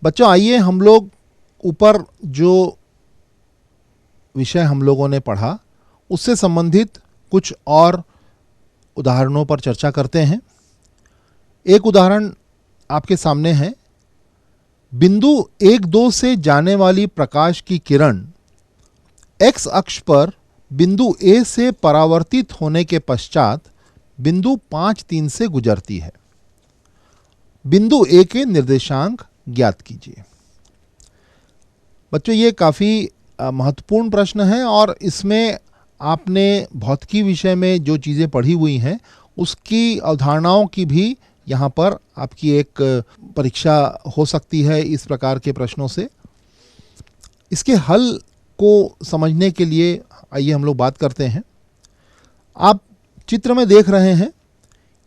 बच्चों आइए हम लोग ऊपर जो विषय हम लोगों ने पढ़ा उससे संबंधित कुछ और उदाहरणों पर चर्चा करते हैं। एक उदाहरण आपके सामने है। बिंदु 1-2 से जाने वाली प्रकाश की किरण x अक्ष पर बिंदु A से परावर्तित होने के पश्चात बिंदु 5-3 से गुजरती है। बिंदु A के निर्देशांक ज्ञात कीजिए। बच्चों ये काफ़ी महत्वपूर्ण प्रश्न है और इसमें आपने भौतिकी विषय में जो चीज़ें पढ़ी हुई हैं उसकी अवधारणाओं की भी यहाँ पर आपकी एक परीक्षा हो सकती है इस प्रकार के प्रश्नों से। इसके हल को समझने के लिए आइए हम लोग बात करते हैं। आप चित्र में देख रहे हैं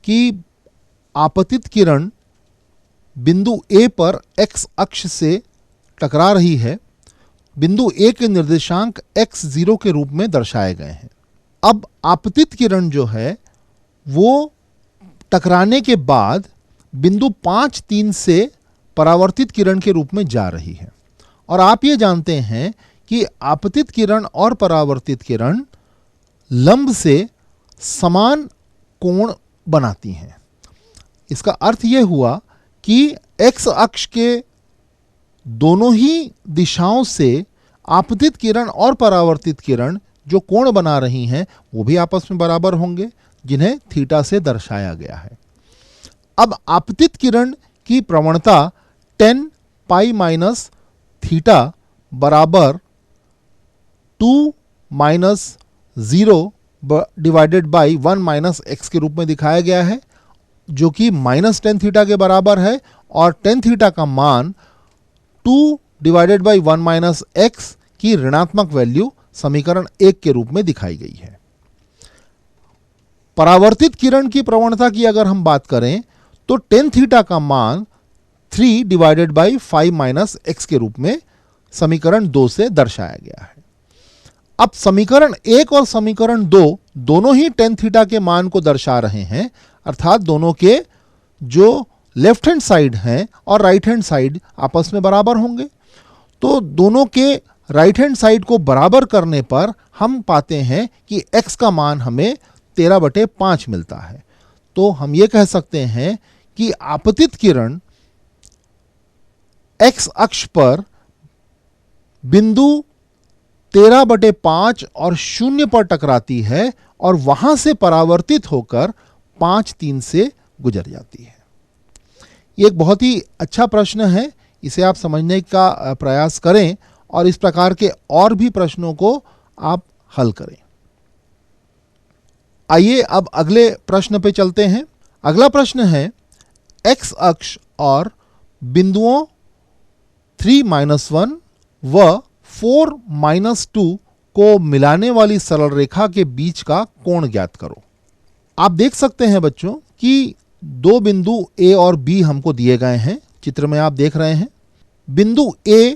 कि आपतित किरण बिंदु A पर x अक्ष से टकरा रही है। बिंदु A के निर्देशांक x0 के रूप में दर्शाए गए हैं। अब आपतित किरण जो है वो टकराने के बाद बिंदु 5-3 से परावर्तित किरण के रूप में जा रही है और आप ये जानते हैं कि आपतित किरण और परावर्तित किरण लंब से समान कोण बनाती हैं। इसका अर्थ ये हुआ कि x अक्ष के दोनों ही दिशाओं से आपतित किरण और परावर्तित किरण जो कोण बना रही हैं वो भी आपस में बराबर होंगे, जिन्हें थीटा से दर्शाया गया है। अब आपतित किरण की प्रवणता tan पाई माइनस थीटा बराबर 2 minus 0 divided by 1 minus x के रूप में दिखाया गया है, जो कि माइनस टेन थीटा के बराबर है और टेन थीटा का मान 2 डिवाइडेड बाई 1 माइनस एक्स की ऋणात्मक वैल्यू समीकरण 1 के रूप में दिखाई गई है। परावर्तित किरण की प्रवणता की अगर हम बात करें तो टेन थीटा का मान 3 डिवाइडेड बाई 5 माइनस एक्स के रूप में समीकरण 2 से दर्शाया गया है। अब समीकरण 1 और समीकरण 2 दोनों ही टेन थीटा के मान को दर्शा रहे हैं, अर्थात दोनों के जो लेफ्ट हैंड साइड हैं और राइट हैंड साइड आपस में बराबर होंगे। तो दोनों के राइट हैंड साइड को बराबर करने पर हम पाते हैं कि x का मान हमें 13/5 मिलता है। तो हम ये कह सकते हैं कि आपतित किरण x अक्ष पर बिंदु 13/5 और 0 पर टकराती है और वहां से परावर्तित होकर 5-3 से गुजर जाती है। ये एक बहुत ही अच्छा प्रश्न है, इसे आप समझने का प्रयास करें और इस प्रकार के और भी प्रश्नों को आप हल करें। आइए अब अगले प्रश्न पे चलते हैं। अगला प्रश्न है x अक्ष और बिंदुओं 3-1 व 4-2 को मिलाने वाली सरल रेखा के बीच का कोण ज्ञात करो। आप देख सकते हैं बच्चों कि दो बिंदु A और B हमको दिए गए हैं। चित्र में आप देख रहे हैं बिंदु A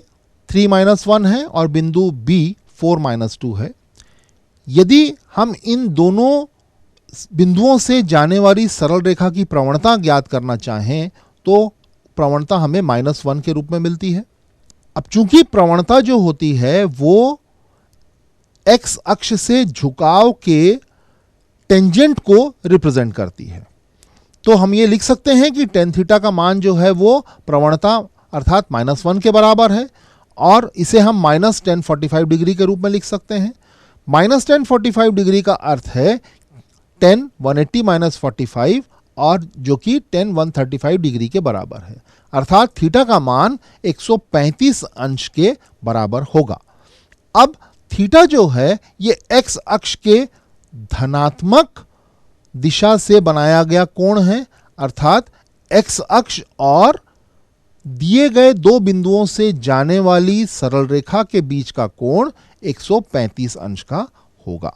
3-1 है और बिंदु B 4-2 है। यदि हम इन दोनों बिंदुओं से जाने वाली सरल रेखा की प्रवणता ज्ञात करना चाहें तो प्रवणता हमें -1 के रूप में मिलती है। अब चूंकि प्रवणता जो होती है वो x अक्ष से झुकाव के टेंजेंट को रिप्रेजेंट करती है, तो हम ये लिख सकते हैं कि टेन थीटा का मान जो है वो प्रवणता अर्थात -1 के बराबर है और इसे हम -tan45 डिग्री के रूप में लिख सकते हैं। -tan45 डिग्री का अर्थ है tan 180 - 45 और जो कि tan 135 डिग्री के बराबर है, अर्थात थीटा का मान 135 अंश के बराबर होगा। अब थीटा जो है ये x अक्ष के धनात्मक दिशा से बनाया गया कोण है, अर्थात x अक्ष और दिए गए दो बिंदुओं से जाने वाली सरल रेखा के बीच का कोण 135 अंश का होगा।